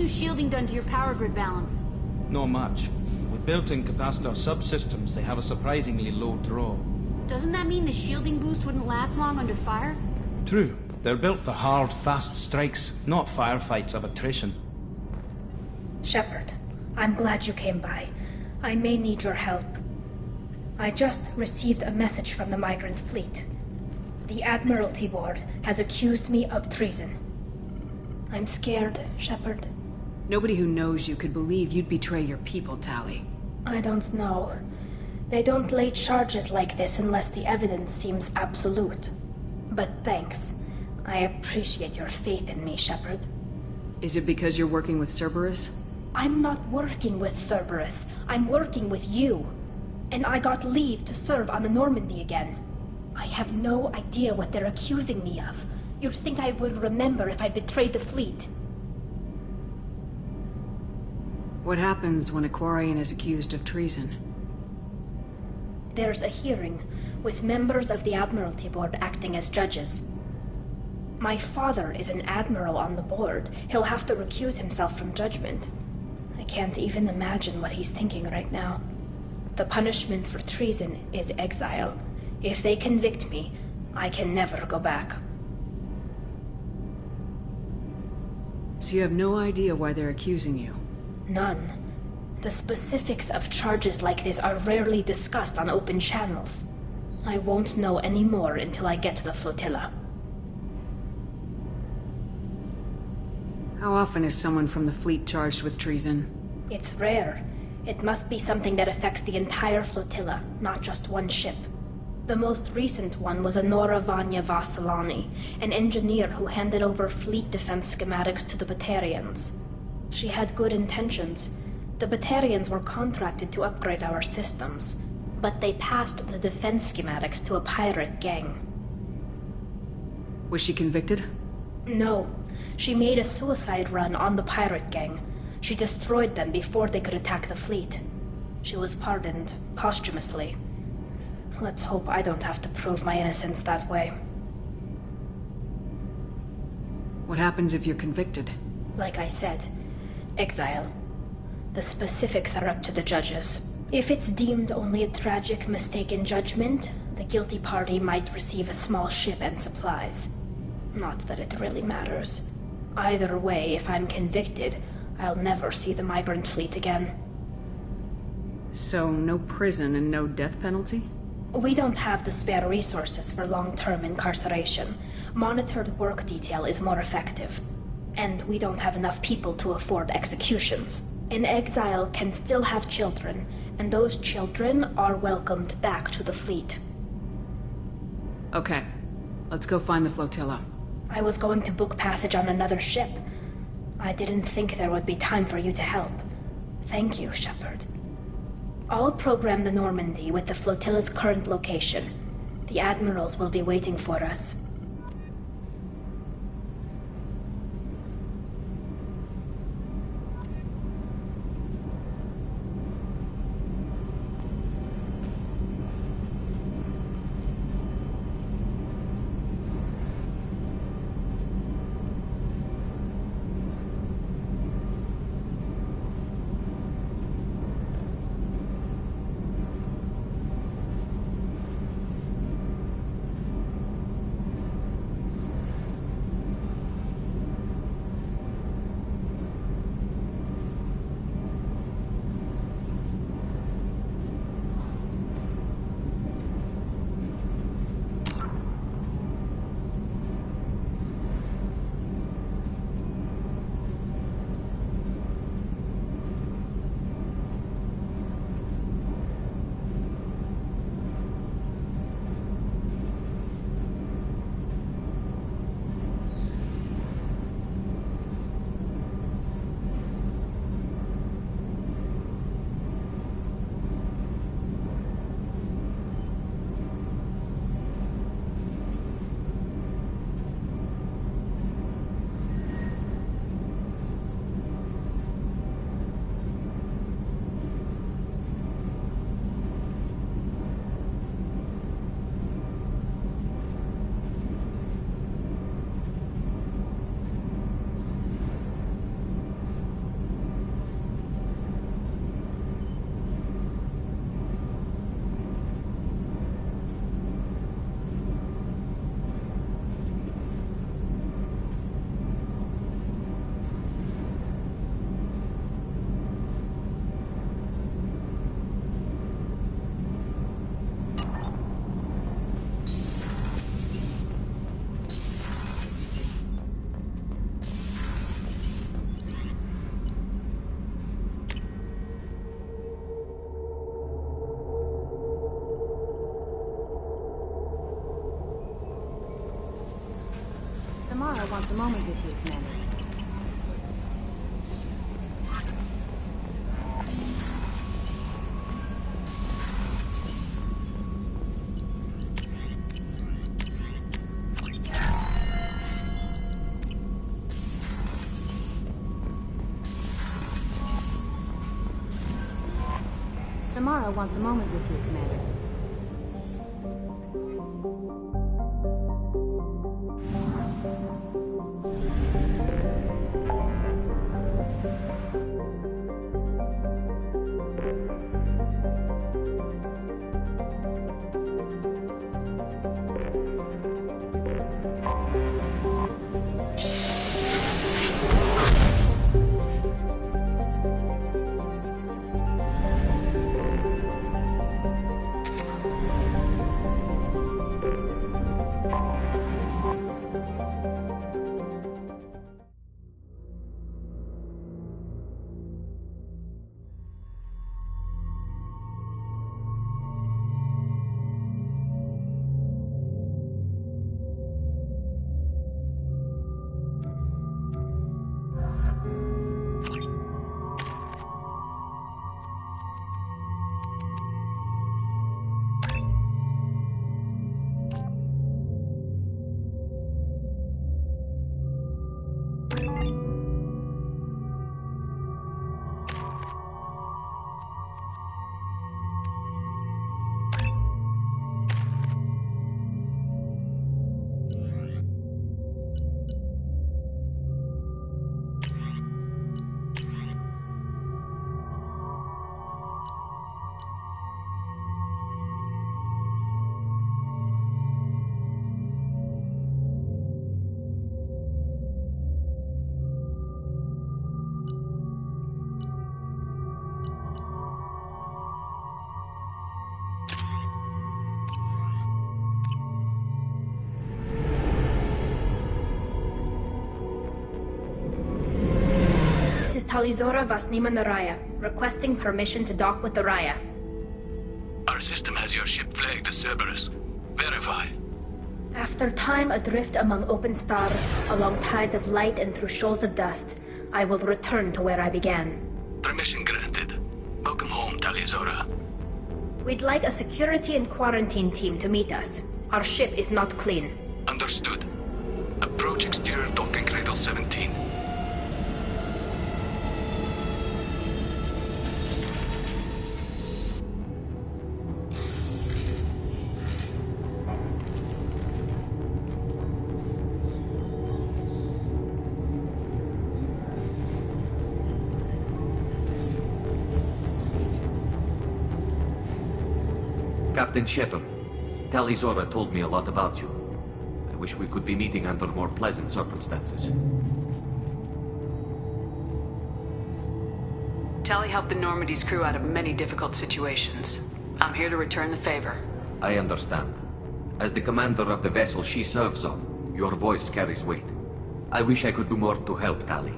new shielding done to your power grid balance? Not much. With built-in capacitor subsystems, they have a surprisingly low draw. Doesn't that mean the shielding boost wouldn't last long under fire? True. They're built for hard, fast strikes, not firefights of attrition. Shepard, I'm glad you came by. I may need your help. I just received a message from the migrant fleet. The Admiralty Board has accused me of treason. I'm scared, Shepard. Nobody who knows you could believe you'd betray your people, Tali. I don't know. They don't lay charges like this unless the evidence seems absolute. But thanks. I appreciate your faith in me, Shepard. Is it because you're working with Cerberus? I'm not working with Cerberus. I'm working with you. And I got leave to serve on the Normandy again. I have no idea what they're accusing me of. You'd think I would remember if I betrayed the fleet. What happens when a Quarian is accused of treason? There's a hearing, with members of the Admiralty Board acting as judges. My father is an admiral on the board. He'll have to recuse himself from judgment. I can't even imagine what he's thinking right now. The punishment for treason is exile. If they convict me, I can never go back. So you have no idea why they're accusing you? None. The specifics of charges like this are rarely discussed on open channels. I won't know any more until I get to the flotilla. How often is someone from the fleet charged with treason? It's rare. It must be something that affects the entire flotilla, not just one ship. The most recent one was Honora Vanya Vassilani, an engineer who handed over fleet defense schematics to the Batarians. She had good intentions. The Batarians were contracted to upgrade our systems, but they passed the defense schematics to a pirate gang. Was she convicted? No. She made a suicide run on the pirate gang. She destroyed them before they could attack the fleet. She was pardoned, posthumously. Let's hope I don't have to prove my innocence that way. What happens if you're convicted? Like I said, exile. The specifics are up to the judges. If it's deemed only a tragic mistake in judgment, the guilty party might receive a small ship and supplies. Not that it really matters. Either way, if I'm convicted, I'll never see the migrant fleet again. So, no prison and no death penalty? We don't have the spare resources for long-term incarceration. Monitored work detail is more effective. And we don't have enough people to afford executions. An exile can still have children, and those children are welcomed back to the fleet. Okay. Let's go find the flotilla. I was going to book passage on another ship. I didn't think there would be time for you to help. Thank you, Shepard. I'll program the Normandy with the flotilla's current location. The admirals will be waiting for us. wants a moment with you, Commander. Samara wants a moment with you, Commander. Talizora Vasnima Naraya, requesting permission to dock with the Raya. Our system has your ship flagged as Cerberus. Verify. After time adrift among open stars, along tides of light and through shoals of dust, I will return to where I began. Permission granted. Welcome home, Talizora. We'd like a security and quarantine team to meet us. Our ship is not clean. Understood. Approach exterior docking cradle 17. Captain Shepard, Talizora told me a lot about you. I wish we could be meeting under more pleasant circumstances. Tali helped the Normandy's crew out of many difficult situations. I'm here to return the favor. I understand. As the commander of the vessel she serves on, your voice carries weight. I wish I could do more to help Tali.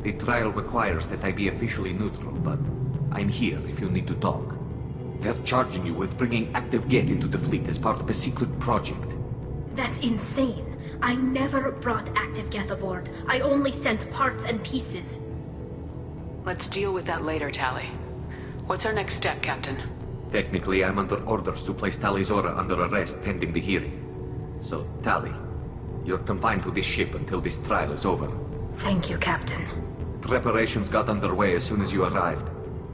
The trial requires that I be officially neutral, but I'm here if you need to talk. They're charging you with bringing active Geth into the fleet as part of a secret project. That's insane. I never brought active Geth aboard. I only sent parts and pieces. Let's deal with that later, Tali. What's our next step, Captain? Technically, I'm under orders to place Talizora under arrest pending the hearing. So, Tali, you're confined to this ship until this trial is over. Thank you, Captain. Preparations got underway as soon as you arrived.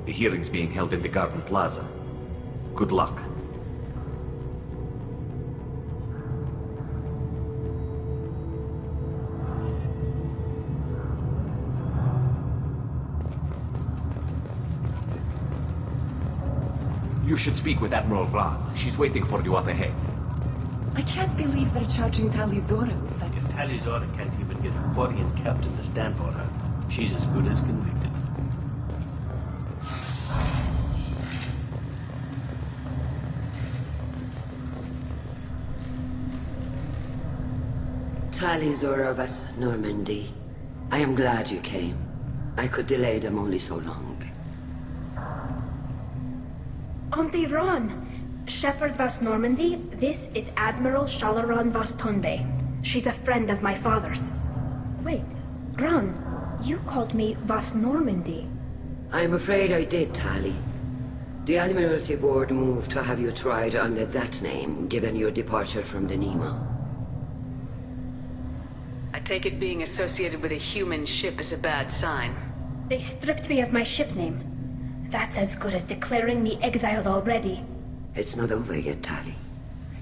The hearing's being held in the Garden Plaza. Good luck. You should speak with Admiral Ra. She's waiting for you up ahead. I can't believe they're charging Talizora with such... If Talizora can't even get her Quarian captain to stand for her, she's as good as convicted. Talizora vas Normandy. I am glad you came. I could delay them only so long. Auntie Ron! Shepherd vas Normandy, this is Admiral Shalaran vas Tonbe. She's a friend of my father's. Wait, Gran, you called me Vas Normandy. I'm afraid I did, Tali. The Admiralty Board moved to have you tried under that name, given your departure from the Nemo. I take it being associated with a human ship is a bad sign. They stripped me of my ship name. That's as good as declaring me exiled already. It's not over yet, Tali.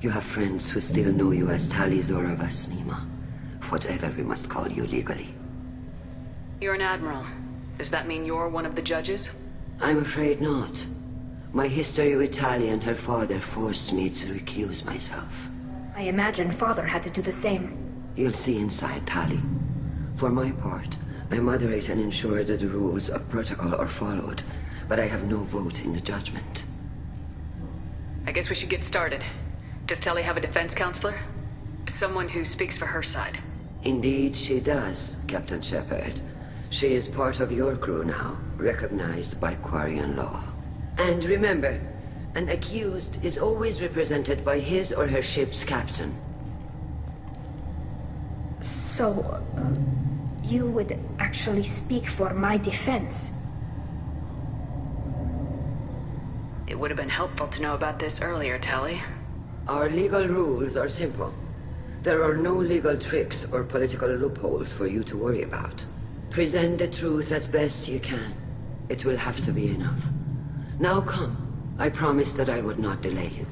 You have friends who still know you as Tali Zora Vas Nima. Whatever we must call you legally. You're an admiral. Does that mean you're one of the judges? I'm afraid not. My history with Tali and her father forced me to recuse myself. I imagine father had to do the same. You'll see inside, Tali. For my part, I moderate and ensure that the rules of protocol are followed, but I have no vote in the judgment. I guess we should get started. Does Tali have a defense counselor? Someone who speaks for her side. Indeed she does, Captain Shepard. She is part of your crew now, recognized by Quarian law. And remember, an accused is always represented by his or her ship's captain. So, you would actually speak for my defense? It would have been helpful to know about this earlier, Tali. Our legal rules are simple. There are no legal tricks or political loopholes for you to worry about. Present the truth as best you can. It will have to be enough. Now come. I promised that I would not delay you.